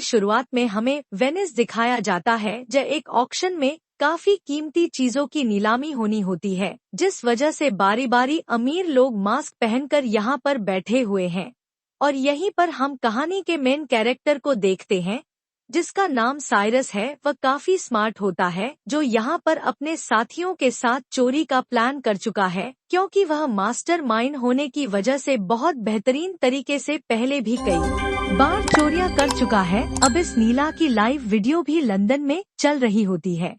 शुरुआत में हमें वेनिस दिखाया जाता है जब एक ऑक्शन में काफी कीमती चीजों की नीलामी होनी होती है, जिस वजह से बारी बारी अमीर लोग मास्क पहनकर यहाँ पर बैठे हुए हैं। और यहीं पर हम कहानी के मेन कैरेक्टर को देखते हैं, जिसका नाम साइरस है। वह काफी स्मार्ट होता है, जो यहाँ पर अपने साथियों के साथ चोरी का प्लान कर चुका है, क्योंकि वह मास्टरमाइंड होने की वजह से बहुत बेहतरीन तरीके से पहले भी कई बार चोरियां कर चुका है। अब इस नीला की लाइव वीडियो भी लंदन में चल रही होती है।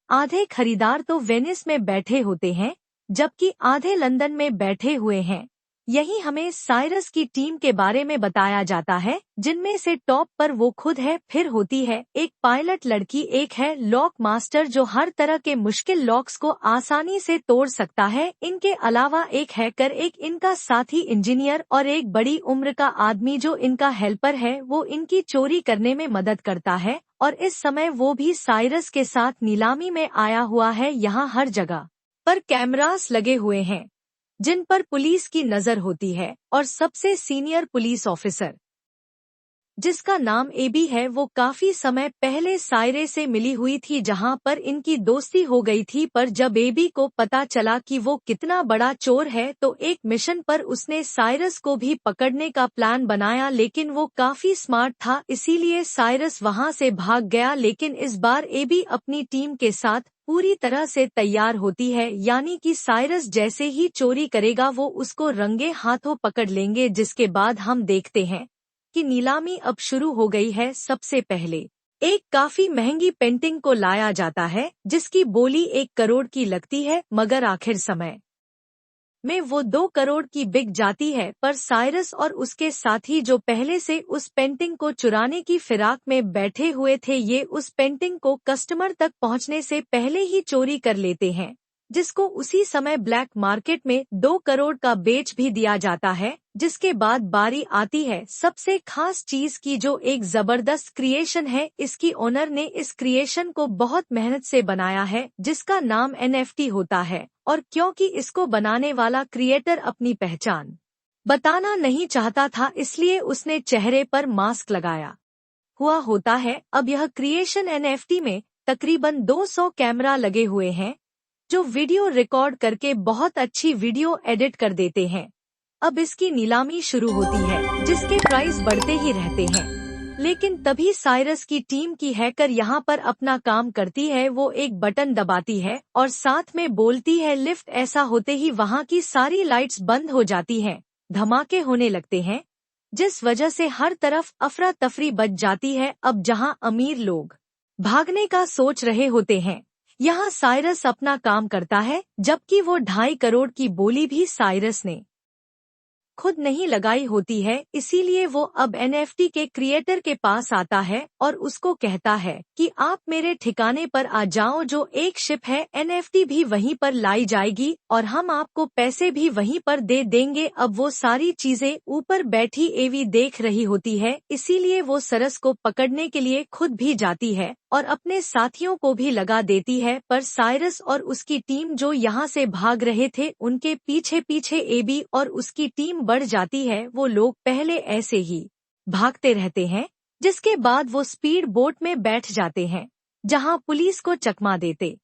आधे खरीदार तो वेनिस में बैठे होते हैं, जबकि आधे लंदन में बैठे हुए हैं। यही हमें साइरस की टीम के बारे में बताया जाता है, जिनमें से टॉप पर वो खुद है, फिर होती है एक पायलट लड़की, एक है लॉक मास्टर जो हर तरह के मुश्किल लॉक्स को आसानी से तोड़ सकता है। इनके अलावा एक हैकर, एक इनका साथी इंजीनियर और एक बड़ी उम्र का आदमी जो इनका हेल्पर है, वो इनकी चोरी करने में मदद करता है। और इस समय वो भी साइरस के साथ नीलामी में आया हुआ है। यहाँ हर जगह पर कैमरास लगे हुए हैं, जिन पर पुलिस की नजर होती है। और सबसे सीनियर पुलिस ऑफिसर, जिसका नाम एबी है, वो काफी समय पहले सायरे से मिली हुई थी, जहां पर इनकी दोस्ती हो गई थी। पर जब एबी को पता चला कि वो कितना बड़ा चोर है, तो एक मिशन पर उसने साइरस को भी पकड़ने का प्लान बनाया। लेकिन वो काफी स्मार्ट था, इसीलिए साइरस वहां से भाग गया। लेकिन इस बार एबी अपनी टीम के साथ पूरी तरह से तैयार होती है, यानी कि साइरस जैसे ही चोरी करेगा वो उसको रंगे हाथों पकड़ लेंगे। जिसके बाद हम देखते हैं कि नीलामी अब शुरू हो गई है। सबसे पहले एक काफी महंगी पेंटिंग को लाया जाता है, जिसकी बोली 1 करोड़ की लगती है, मगर आखिर समय में वो 2 करोड़ की बिक जाती है। पर साइरस और उसके साथी, जो पहले से उस पेंटिंग को चुराने की फिराक में बैठे हुए थे, ये उस पेंटिंग को कस्टमर तक पहुंचने से पहले ही चोरी कर लेते हैं, जिसको उसी समय ब्लैक मार्केट में 2 करोड़ का बेच भी दिया जाता है। जिसके बाद बारी आती है सबसे खास चीज की, जो एक जबरदस्त क्रिएशन है। इसकी ओनर ने इस क्रिएशन को बहुत मेहनत से बनाया है, जिसका नाम एनएफटी होता है। और क्योंकि इसको बनाने वाला क्रिएटर अपनी पहचान बताना नहीं चाहता था, इसलिए उसने चेहरे पर मास्क लगाया हुआ होता है। अब यह क्रिएशन एनएफटी में तकरीबन 200 कैमरा लगे हुए हैं, जो वीडियो रिकॉर्ड करके बहुत अच्छी वीडियो एडिट कर देते हैं। अब इसकी नीलामी शुरू होती है, जिसके प्राइस बढ़ते ही रहते हैं। लेकिन तभी साइरस की टीम की हैकर यहाँ पर अपना काम करती है। वो एक बटन दबाती है और साथ में बोलती है लिफ्ट। ऐसा होते ही वहाँ की सारी लाइट्स बंद हो जाती हैं, धमाके होने लगते हैं, जिस वजह से हर तरफ अफरा तफरी बच जाती है। अब जहाँ अमीर लोग भागने का सोच रहे होते हैं, यहाँ साइरस अपना काम करता है, जबकि वो 2.5 करोड़ की बोली भी साइरस ने खुद नहीं लगाई होती है। इसीलिए वो अब एनएफटी के क्रिएटर के पास आता है और उसको कहता है कि आप मेरे ठिकाने पर आ जाओ, जो एक शिप है, एनएफटी भी वहीं पर लाई जाएगी और हम आपको पैसे भी वहीं पर दे देंगे। अब वो सारी चीजें ऊपर बैठी एवी देख रही होती है, इसीलिए वो सरस को पकड़ने के लिए खुद भी जाती है और अपने साथियों को भी लगा देती है। पर साइरस और उसकी टीम जो यहाँ से भाग रहे थे, उनके पीछे पीछे एबी और उसकी टीम बढ़ जाती है। वो लोग पहले ऐसे ही भागते रहते हैं, जिसके बाद वो स्पीड बोट में बैठ जाते हैं, जहाँ पुलिस को चकमा देते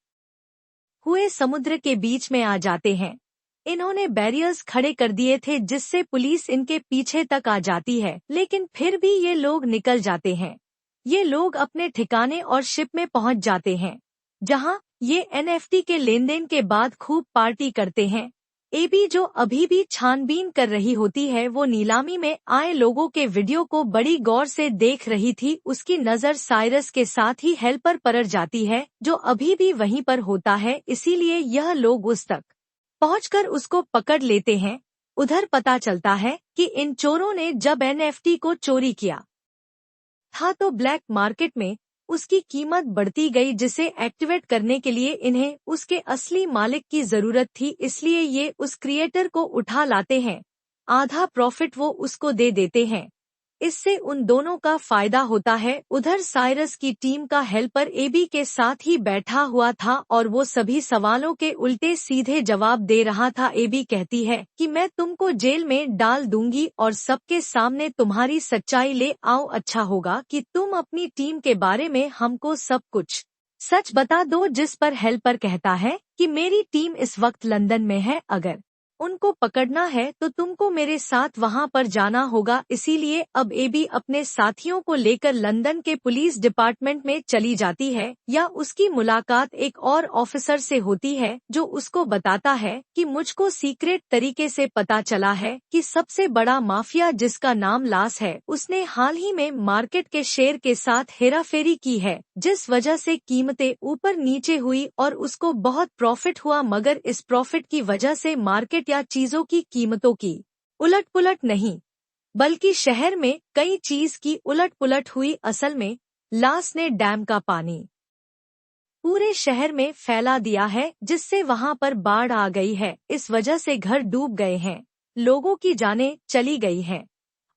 हुए समुद्र के बीच में आ जाते हैं। इन्होंने बैरियर्स खड़े कर दिए थे, जिससे पुलिस इनके पीछे तक आ जाती है, लेकिन फिर भी ये लोग निकल जाते हैं। ये लोग अपने ठिकाने और शिप में पहुंच जाते हैं, जहां ये एनएफटी के लेनदेन के बाद खूब पार्टी करते हैं। एबी, जो अभी भी छानबीन कर रही होती है, वो नीलामी में आए लोगों के वीडियो को बड़ी गौर से देख रही थी। उसकी नज़र साइरस के साथ ही हेल्पर पर जाती है, जो अभी भी वहीं पर होता है, इसीलिए यह लोग उस तक पहुंचकर उसको पकड़ लेते हैं। उधर पता चलता है कि इन चोरों ने जब एनएफटी को चोरी किया था, तो ब्लैक मार्केट में उसकी कीमत बढ़ती गई, जिसे एक्टिवेट करने के लिए इन्हें उसके असली मालिक की जरूरत थी। इसलिए ये उस क्रिएटर को उठा लाते हैं, आधा प्रॉफिट वो उसको दे देते हैं। इससे उन दोनों का फायदा होता है। उधर साइरस की टीम का हेल्पर एबी के साथ ही बैठा हुआ था और वो सभी सवालों के उल्टे सीधे जवाब दे रहा था। एबी कहती है कि मैं तुमको जेल में डाल दूंगी और सबके सामने तुम्हारी सच्चाई ले आओ। अच्छा होगा कि तुम अपनी टीम के बारे में हमको सब कुछ सच बता दो। जिस पर हेल्पर कहता है कि मेरी टीम इस वक्त लंदन में है, अगर उनको पकड़ना है तो तुमको मेरे साथ वहां पर जाना होगा। इसीलिए अब एबी अपने साथियों को लेकर लंदन के पुलिस डिपार्टमेंट में चली जाती है। या उसकी मुलाकात एक और ऑफिसर से होती है जो उसको बताता है कि मुझको सीक्रेट तरीके से पता चला है कि सबसे बड़ा माफिया जिसका नाम लास है, उसने हाल ही में मार्केट के शेयर के साथ हेराफेरी की है, जिस वजह से कीमतें ऊपर नीचे हुई और उसको बहुत प्रॉफिट हुआ। मगर इस प्रॉफिट की वजह से मार्केट या चीजों की कीमतों की उलट पुलट नहीं, बल्कि शहर में कई चीज की उलट पुलट हुई। असल में लास ने डैम का पानी पूरे शहर में फैला दिया है, जिससे वहां पर बाढ़ आ गई है। इस वजह से घर डूब गए हैं, लोगों की जानें चली गई हैं।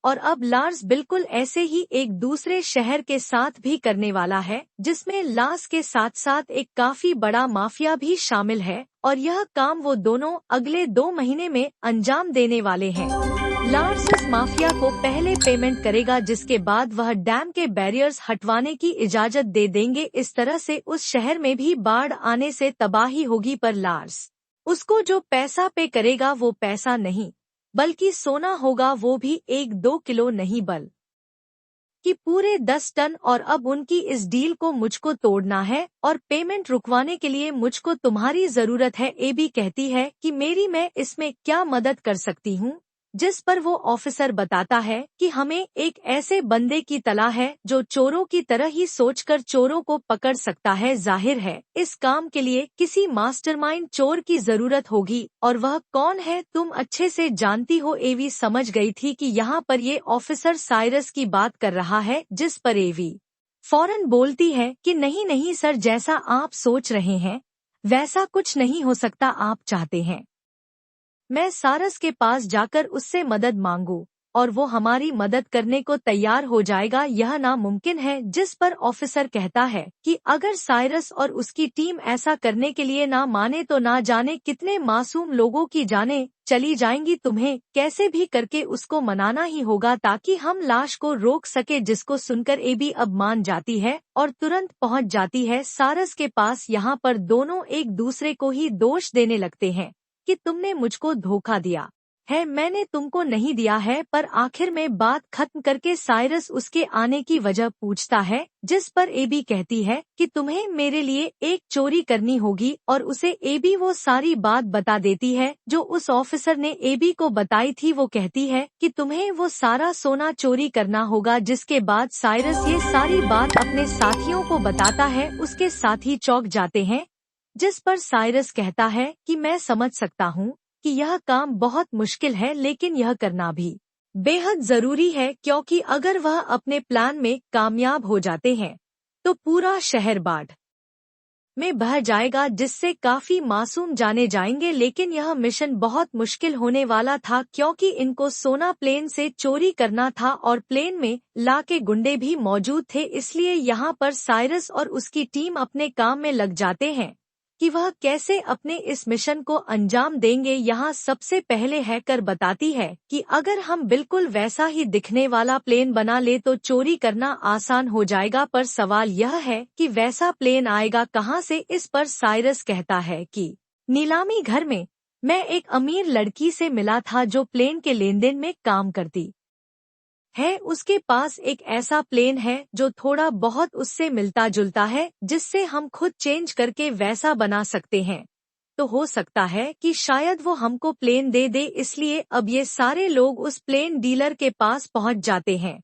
और अब लार्स बिल्कुल ऐसे ही एक दूसरे शहर के साथ भी करने वाला है, जिसमें लार्स के साथ साथ एक काफी बड़ा माफिया भी शामिल है। और यह काम वो दोनों अगले 2 महीने में अंजाम देने वाले हैं। लार्स उस माफिया को पहले पेमेंट करेगा, जिसके बाद वह डैम के बैरियर्स हटवाने की इजाजत दे देंगे। इस तरह से उस शहर में भी बाढ़ आने से तबाही होगी, पर लार्स उसको जो पैसा पे करेगा वो पैसा नहीं बल्कि सोना होगा, वो भी 1-2 किलो नहीं कि पूरे 10 टन। और अब उनकी इस डील को मुझको तोड़ना है और पेमेंट रुकवाने के लिए मुझको तुम्हारी जरूरत है। एबी कहती है कि मैं इसमें क्या मदद कर सकती हूँ। जिस पर वो ऑफिसर बताता है कि हमें एक ऐसे बंदे की तलाश है जो चोरों की तरह ही सोचकर चोरों को पकड़ सकता है। जाहिर है इस काम के लिए किसी मास्टरमाइंड चोर की जरूरत होगी, और वह कौन है तुम अच्छे से जानती हो। एवी समझ गई थी कि यहाँ पर ये ऑफिसर साइरस की बात कर रहा है, जिस पर एवी फौरन बोलती है कि नहीं नहीं सर, जैसा आप सोच रहे हैं वैसा कुछ नहीं हो सकता। आप चाहते हैं मैं सारस के पास जाकर उससे मदद मांगू और वो हमारी मदद करने को तैयार हो जाएगा, यह नामुमकिन है। जिस पर ऑफिसर कहता है कि अगर साइरस और उसकी टीम ऐसा करने के लिए ना माने तो ना जाने कितने मासूम लोगों की जानें चली जाएंगी। तुम्हें कैसे भी करके उसको मनाना ही होगा ताकि हम लाश को रोक सके। जिसको सुनकर एबी अब मान जाती है और तुरंत पहुंच जाती है सारस के पास। यहाँ पर दोनों एक दूसरे को ही दोष देने लगते हैं कि तुमने मुझको धोखा दिया है, मैंने तुमको नहीं दिया है। पर आखिर में बात खत्म करके साइरस उसके आने की वजह पूछता है, जिस पर एबी कहती है कि तुम्हें मेरे लिए एक चोरी करनी होगी, और उसे एबी वो सारी बात बता देती है जो उस ऑफिसर ने एबी को बताई थी। वो कहती है कि तुम्हें वो सारा सोना चोरी करना होगा। जिसके बाद साइरस ये सारी बात अपने साथियों को बताता है। उसके साथी चौंक जाते हैं, जिस पर साइरस कहता है कि मैं समझ सकता हूँ कि यह काम बहुत मुश्किल है, लेकिन यह करना भी बेहद जरूरी है, क्योंकि अगर वह अपने प्लान में कामयाब हो जाते हैं तो पूरा शहर बाढ़ में बह जाएगा, जिससे काफी मासूम जाने जाएंगे। लेकिन यह मिशन बहुत मुश्किल होने वाला था, क्योंकि इनको सोना प्लेन से चोरी करना था और प्लेन में ला के गुंडे भी मौजूद थे। इसलिए यहाँ पर साइरस और उसकी टीम अपने काम में लग जाते हैं कि वह कैसे अपने इस मिशन को अंजाम देंगे। यहाँ सबसे पहले हैकर बताती है कि अगर हम बिल्कुल वैसा ही दिखने वाला प्लेन बना ले तो चोरी करना आसान हो जाएगा, पर सवाल यह है कि वैसा प्लेन आएगा कहाँ से। इस पर साइरस कहता है कि नीलामी घर में मैं एक अमीर लड़की से मिला था जो प्लेन के लेनदेन में काम करती है। उसके पास एक ऐसा प्लेन है जो थोड़ा बहुत उससे मिलता जुलता है, जिससे हम खुद चेंज करके वैसा बना सकते हैं। तो हो सकता है कि शायद वो हमको प्लेन दे दे। इसलिए अब ये सारे लोग उस प्लेन डीलर के पास पहुंच जाते हैं,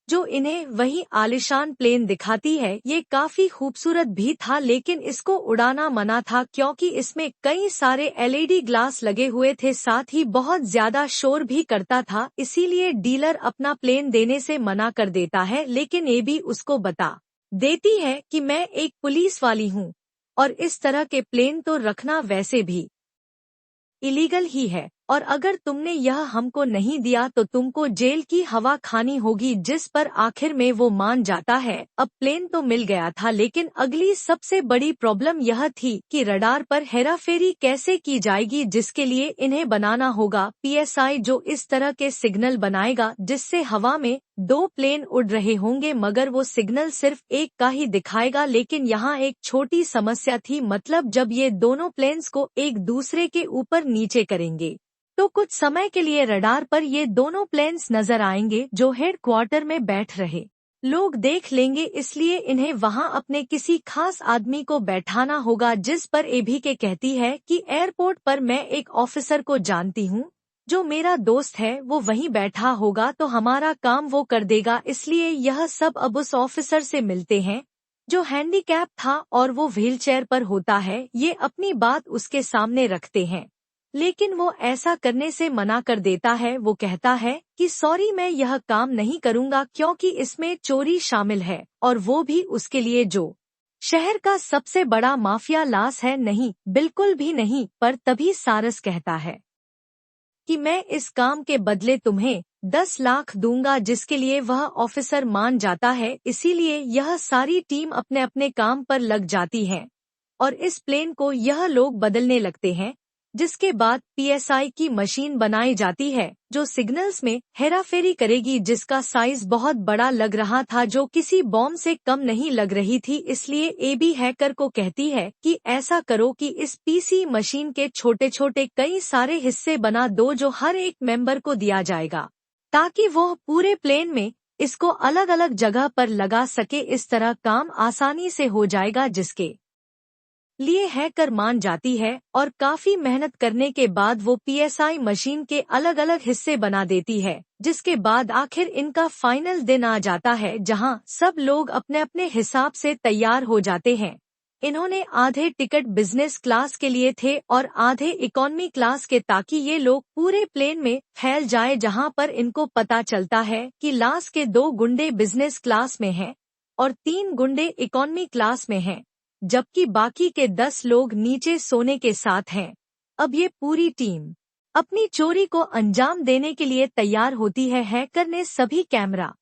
जो इन्हें वही आलिशान प्लेन दिखाती है। ये काफी खूबसूरत भी था, लेकिन इसको उड़ाना मना था, क्योंकि इसमें कई सारे एलईडी ग्लास लगे हुए थे, साथ ही बहुत ज्यादा शोर भी करता था। इसीलिए डीलर अपना प्लेन देने से मना कर देता है। लेकिन ये भी उसको बता देती है कि मैं एक पुलिस वाली हूँ और इस तरह के प्लेन तो रखना वैसे भी इलीगल ही है। और अगर तुमने यह हमको नहीं दिया तो तुमको जेल की हवा खानी होगी। जिस पर आखिर में वो मान जाता है। अब प्लेन तो मिल गया था, लेकिन अगली सबसे बड़ी प्रॉब्लम यह थी कि रडार पर हेराफेरी कैसे की जाएगी, जिसके लिए इन्हें बनाना होगा पीएसआई जो इस तरह के सिग्नल बनाएगा जिससे हवा में दो प्लेन उड़ रहे होंगे, मगर वो सिग्नल सिर्फ एक का ही दिखाएगा। लेकिन यहाँ एक छोटी समस्या थी, मतलब जब ये दोनों प्लेन्स को एक दूसरे के ऊपर नीचे करेंगे तो कुछ समय के लिए रडार पर ये दोनों प्लेन्स नजर आएंगे जो हेड क्वार्टर में बैठ रहे लोग देख लेंगे, इसलिए इन्हें वहां अपने किसी खास आदमी को बैठाना होगा। जिस पर एबीके कहती है कि एयरपोर्ट पर मैं एक ऑफिसर को जानती हूँ जो मेरा दोस्त है, वो वहीं बैठा होगा तो हमारा काम वो कर देगा। इसलिए यह सब अब उस ऑफिसर से मिलते हैं जो हैंडीकैप था और वो व्हीलचेयर पर होता है। ये अपनी बात उसके सामने रखते हैं, लेकिन वो ऐसा करने से मना कर देता है। वो कहता है कि सॉरी, मैं यह काम नहीं करूंगा क्योंकि इसमें चोरी शामिल है, और वो भी उसके लिए जो शहर का सबसे बड़ा माफिया लास है। नहीं, बिल्कुल भी नहीं। पर तभी सारस कहता है कि मैं इस काम के बदले तुम्हें 10 लाख दूंगा, जिसके लिए वह ऑफिसर मान जाता है। इसीलिए यह सारी टीम अपने अपने काम पर लग जाती है और इस प्लेन को यह लोग बदलने लगते हैं, जिसके बाद पीएसआई की मशीन बनाई जाती है जो सिग्नल्स में हेराफेरी करेगी, जिसका साइज बहुत बड़ा लग रहा था, जो किसी बॉम्ब से कम नहीं लग रही थी। इसलिए एबी हैकर को कहती है कि ऐसा करो कि इस पीसी मशीन के छोटे छोटे कई सारे हिस्से बना दो जो हर एक मेंबर को दिया जाएगा, ताकि वो पूरे प्लेन में इसको अलग अलग जगह पर लगा सके। इस तरह काम आसानी से हो जाएगा, जिसके लिए हैकर मान जाती है और काफी मेहनत करने के बाद वो पीएसआई मशीन के अलग अलग हिस्से बना देती है। जिसके बाद आखिर इनका फाइनल दिन आ जाता है, जहां सब लोग अपने अपने हिसाब से तैयार हो जाते हैं। इन्होंने आधे टिकट बिजनेस क्लास के लिए थे और आधे इकोनॉमी क्लास के, ताकि ये लोग पूरे प्लेन में फैल जाए। जहां पर इनको पता चलता है कि लास्ट के 2 गुंडे बिजनेस क्लास में हैं और 3 गुंडे इकोनॉमी क्लास में हैं, जबकि बाकी के 10 लोग नीचे सोने के साथ हैं। अब ये पूरी टीम अपनी चोरी को अंजाम देने के लिए तैयार होती है। हैकर ने सभी कैमरा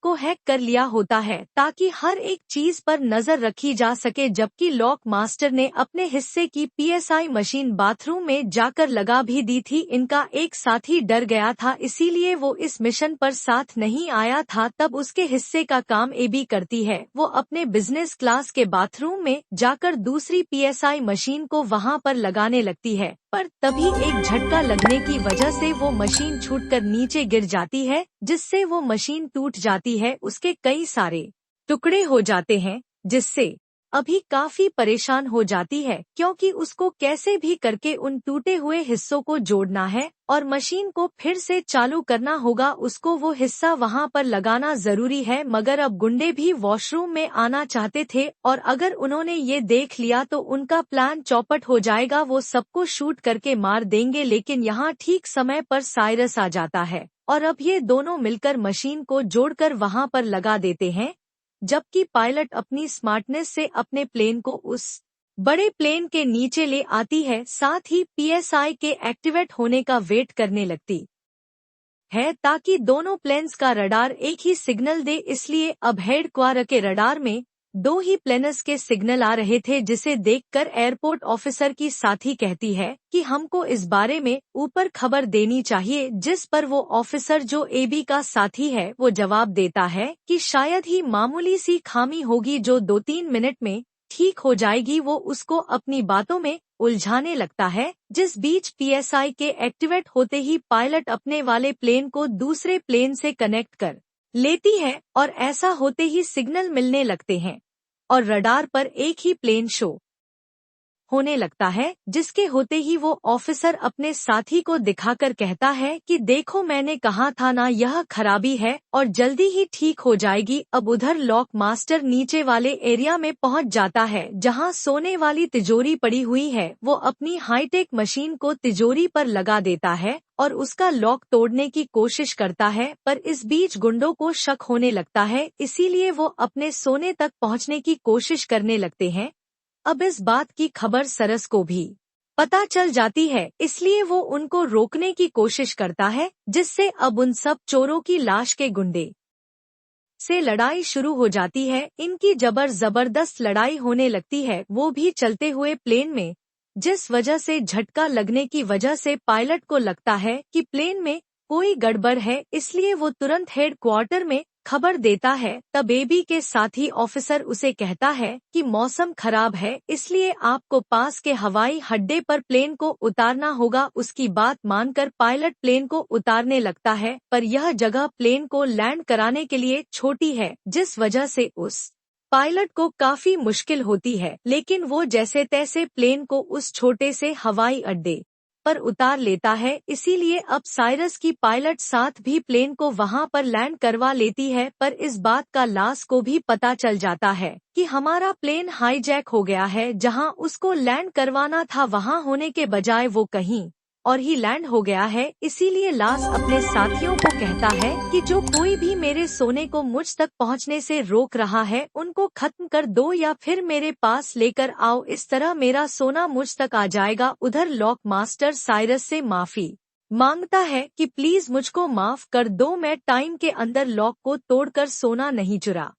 को हैक कर लिया होता है ताकि हर एक चीज पर नजर रखी जा सके, जबकि लॉक मास्टर ने अपने हिस्से की पीएसआई मशीन बाथरूम में जाकर लगा भी दी थी। इनका एक साथी डर गया था, इसीलिए वो इस मिशन पर साथ नहीं आया था। तब उसके हिस्से का काम एबी करती है। वो अपने बिजनेस क्लास के बाथरूम में जाकर दूसरी पीएसआई मशीन को वहां पर लगाने लगती है, पर तभी एक झटका लगने की वजह से वो मशीन छूटकर नीचे गिर जाती है, जिससे वो मशीन टूट जाती है। उसके कई सारे टुकड़े हो जाते हैं, जिससे अभी काफी परेशान हो जाती है क्योंकि उसको कैसे भी करके उन टूटे हुए हिस्सों को जोड़ना है और मशीन को फिर से चालू करना होगा। उसको वो हिस्सा वहां पर लगाना जरूरी है, मगर अब गुंडे भी वॉशरूम में आना चाहते थे और अगर उन्होंने ये देख लिया तो उनका प्लान चौपट हो जाएगा। वो सबको शूट करके मार देंगे, लेकिन यहाँ ठीक समय पर साइरस आ जाता है और अब ये दोनों मिलकर मशीन को जोड़कर वहां पर लगा देते हैं, जबकि पायलट अपनी स्मार्टनेस से अपने प्लेन को उस बड़े प्लेन के नीचे ले आती है। साथ ही पीएसआई के एक्टिवेट होने का वेट करने लगती है ताकि दोनों प्लेन्स का रडार एक ही सिग्नल दे। इसलिए अब हेड क्वार्टर के रडार में 2 ही प्लेन्स के सिग्नल आ रहे थे, जिसे देखकर एयरपोर्ट ऑफिसर की साथी कहती है कि हमको इस बारे में ऊपर खबर देनी चाहिए। जिस पर वो ऑफिसर जो एबी का साथी है वो जवाब देता है कि शायद ही मामूली सी खामी होगी जो 2-3 मिनट में ठीक हो जाएगी। वो उसको अपनी बातों में उलझाने लगता है। जिस बीच पीएसआई के एक्टिवेट होते ही पायलट अपने वाले प्लेन को दूसरे प्लेन से कनेक्ट कर लेती है और ऐसा होते ही सिग्नल मिलने लगते हैं और रडार पर एक ही प्लेन शो होने लगता है, जिसके होते ही वो ऑफिसर अपने साथी को दिखाकर कहता है कि देखो, मैंने कहा था ना, यह खराबी है और जल्दी ही ठीक हो जाएगी। अब उधर लॉक मास्टर नीचे वाले एरिया में पहुंच जाता है जहां सोने वाली तिजोरी पड़ी हुई है। वो अपनी हाईटेक मशीन को तिजोरी पर लगा देता है और उसका लॉक तोड़ने की कोशिश करता है, पर इस बीच गुंडों को शक होने लगता है, इसीलिए वो अपने सोने तक पहुंचने की कोशिश करने लगते हैं। अब इस बात की खबर सरस को भी पता चल जाती है, इसलिए वो उनको रोकने की कोशिश करता है, जिससे अब उन सब चोरों की लाश के गुंडे से लड़ाई शुरू हो जाती है। इनकी जबरदस्त लड़ाई होने लगती है, वो भी चलते हुए प्लेन में, जिस वजह से झटका लगने की वजह से पायलट को लगता है कि प्लेन में कोई गड़बड़ है, इसलिए वो तुरंत हेडक्वार्टर में खबर देता है। तब एबी के साथी ऑफिसर उसे कहता है कि मौसम खराब है, इसलिए आपको पास के हवाई अड्डे पर प्लेन को उतारना होगा। उसकी बात मानकर पायलट प्लेन को उतारने लगता है, पर यह जगह प्लेन को लैंड कराने के लिए छोटी है, जिस वजह से उस पायलट को काफी मुश्किल होती है, लेकिन वो जैसे तैसे प्लेन को उस छोटे से हवाई अड्डे पर उतार लेता है। इसीलिए अब साइरस की पायलट साथ भी प्लेन को वहां पर लैंड करवा लेती है, पर इस बात का लास को भी पता चल जाता है कि हमारा प्लेन हाईजैक हो गया है। जहां उसको लैंड करवाना था वहां होने के बजाय वो कहीं और ही लैंड हो गया है। इसीलिए लास अपने साथियों को कहता है कि जो कोई भी मेरे सोने को मुझ तक पहुंचने से रोक रहा है, उनको खत्म कर दो या फिर मेरे पास लेकर आओ, इस तरह मेरा सोना मुझ तक आ जाएगा। उधर लॉक मास्टर साइरस से माफी मांगता है कि प्लीज मुझको माफ कर दो, मैं टाइम के अंदर लॉक को तोड़कर सोना नहीं चुरा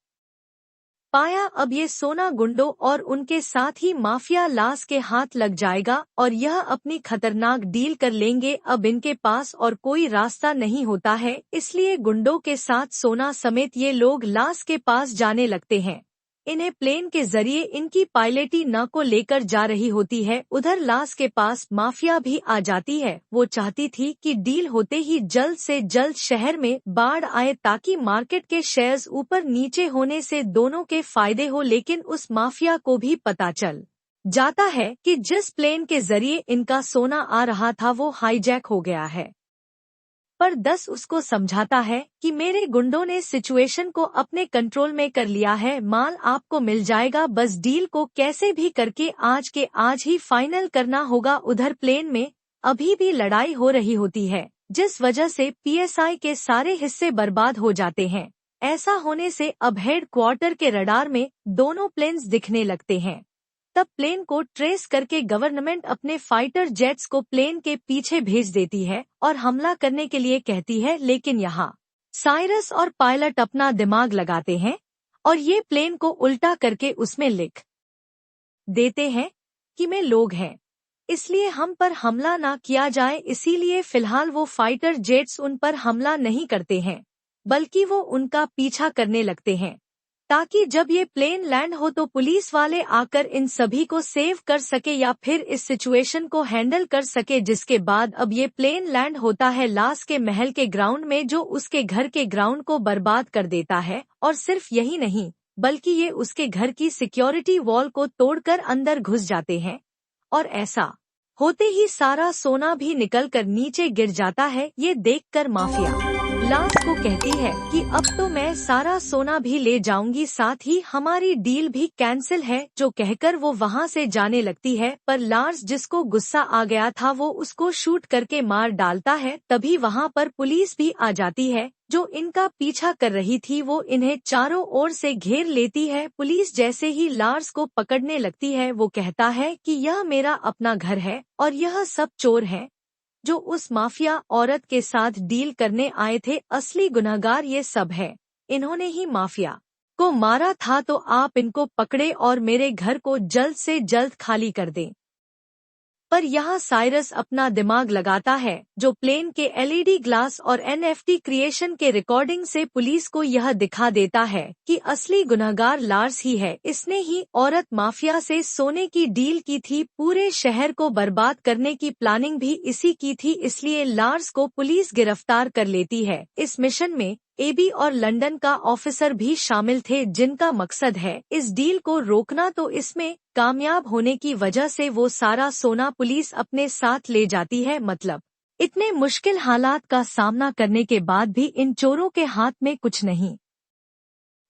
पाया। अब ये सोना गुंडों और उनके साथ ही माफिया लास के हाथ लग जाएगा और यह अपनी खतरनाक डील कर लेंगे। अब इनके पास और कोई रास्ता नहीं होता है, इसलिए गुंडों के साथ सोना समेत ये लोग लास के पास जाने लगते हैं। इन्हें प्लेन के जरिए इनकी पायलटी न को लेकर जा रही होती है। उधर लास के पास माफिया भी आ जाती है। वो चाहती थी कि डील होते ही जल्द से जल्द शहर में बाढ़ आए, ताकि मार्केट के शेयर्स ऊपर नीचे होने से दोनों के फायदे हो। लेकिन उस माफिया को भी पता चल जाता है कि जिस प्लेन के जरिए इनका सोना आ रहा था वो हाईजैक हो गया है। पर 10 उसको समझाता है कि मेरे गुंडों ने सिचुएशन को अपने कंट्रोल में कर लिया है, माल आपको मिल जाएगा, बस डील को कैसे भी करके आज के आज ही फाइनल करना होगा। उधर प्लेन में अभी भी लड़ाई हो रही होती है, जिस वजह से पीएसआई के सारे हिस्से बर्बाद हो जाते हैं। ऐसा होने से अब हेडक्वार्टर के रडार में दोनों प्लेन्स दिखने लगते हैं। तब प्लेन को ट्रेस करके गवर्नमेंट अपने फाइटर जेट्स को प्लेन के पीछे भेज देती है और हमला करने के लिए कहती है। लेकिन यहाँ साइरस और पायलट अपना दिमाग लगाते हैं और ये प्लेन को उल्टा करके उसमें लिख देते हैं कि में लोग हैं, इसलिए हम पर हमला ना किया जाए। इसीलिए फिलहाल वो फाइटर जेट्स उन पर हमला नहीं करते हैं, बल्कि वो उनका पीछा करने लगते हैं, ताकि जब ये प्लेन लैंड हो तो पुलिस वाले आकर इन सभी को सेव कर सके या फिर इस सिचुएशन को हैंडल कर सके। जिसके बाद अब ये प्लेन लैंड होता है लास के महल के ग्राउंड में, जो उसके घर के ग्राउंड को बर्बाद कर देता है। और सिर्फ यही नहीं, बल्कि ये उसके घर की सिक्योरिटी वॉल को तोड़कर अंदर घुस जाते हैं और ऐसा होते ही सारा सोना भी निकलकर नीचे गिर जाता है। ये देखकर माफिया लास को कहती है कि अब तो मैं सारा सोना भी ले जाऊंगी, साथ ही हमारी डील भी कैंसिल है। जो कहकर वो वहां से जाने लगती है, पर लार्स जिसको गुस्सा आ गया था वो उसको शूट करके मार डालता है। तभी वहां पर पुलिस भी आ जाती है, जो इनका पीछा कर रही थी। वो इन्हें चारों ओर से घेर लेती है। पुलिस जैसे ही लार्स को पकड़ने लगती है, वो कहता है कि यह मेरा अपना घर है और यह सब चोर हैं जो उस माफिया औरत के साथ डील करने आए थे। असली गुनहगार ये सब है, इन्होंने ही माफिया को मारा था, तो आप इनको पकड़े और मेरे घर को जल्द से जल्द खाली कर दें। पर यहाँ साइरस अपना दिमाग लगाता है, जो प्लेन के एलईडी ग्लास और एनएफटी क्रिएशन के रिकॉर्डिंग से पुलिस को यह दिखा देता है कि असली गुनहगार लार्स ही है। इसने ही औरत माफिया से सोने की डील की थी, पूरे शहर को बर्बाद करने की प्लानिंग भी इसी की थी। इसलिए लार्स को पुलिस गिरफ्तार कर लेती है। इस मिशन में एबी और लंदन का ऑफिसर भी शामिल थे, जिनका मकसद है इस डील को रोकना। तो इसमें कामयाब होने की वजह से वो सारा सोना पुलिस अपने साथ ले जाती है। मतलब इतने मुश्किल हालात का सामना करने के बाद भी इन चोरों के हाथ में कुछ नहीं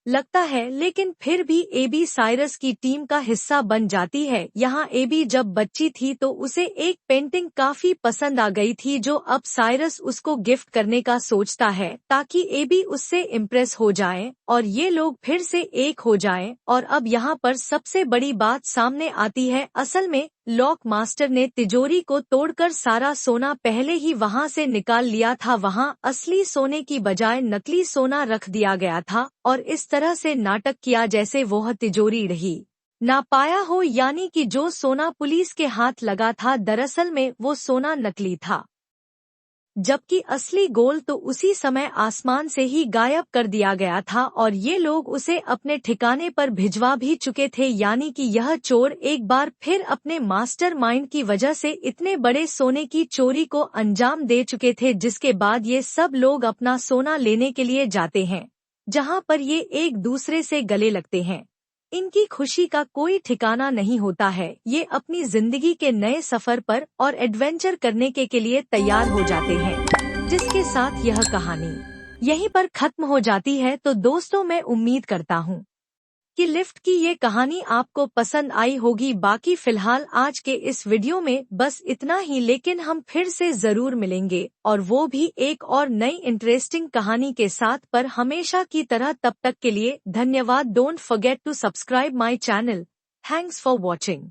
लगता है, लेकिन फिर भी एबी साइरस की टीम का हिस्सा बन जाती है। यहाँ एबी जब बच्ची थी तो उसे एक पेंटिंग काफी पसंद आ गई थी, जो अब साइरस उसको गिफ्ट करने का सोचता है, ताकि एबी उससे इम्प्रेस हो जाए और ये लोग फिर से एक हो जाएं। और अब यहाँ पर सबसे बड़ी बात सामने आती है। असल में लॉक मास्टर ने तिजोरी को तोड़कर सारा सोना पहले ही वहां से निकाल लिया था। वहां असली सोने की बजाय नकली सोना रख दिया गया था और इस तरह से नाटक किया जैसे वह तिजोरी रही ना पाया हो, यानी कि जो सोना पुलिस के हाथ लगा था दरअसल में वो सोना नकली था, जबकि असली गोल्ड तो उसी समय आसमान से ही गायब कर दिया गया था और ये लोग उसे अपने ठिकाने पर भिजवा भी चुके थे। यानी कि यह चोर एक बार फिर अपने मास्टरमाइंड की वजह से इतने बड़े सोने की चोरी को अंजाम दे चुके थे, जिसके बाद ये सब लोग अपना सोना लेने के लिए जाते हैं जहां पर ये एक दूसरे से गले लगते हैं। इनकी खुशी का कोई ठिकाना नहीं होता है। ये अपनी जिंदगी के नए सफर पर और एडवेंचर करने के लिए तैयार हो जाते हैं, जिसके साथ यह कहानी यहीं पर खत्म हो जाती है। तो दोस्तों, मैं उम्मीद करता हूँ कि लिफ्ट की ये कहानी आपको पसंद आई होगी। बाकी फिलहाल आज के इस वीडियो में बस इतना ही, लेकिन हम फिर से जरूर मिलेंगे और वो भी एक और नई इंटरेस्टिंग कहानी के साथ। पर हमेशा की तरह तब तक के लिए धन्यवाद। Don't forget to subscribe my channel. Thanks for watching.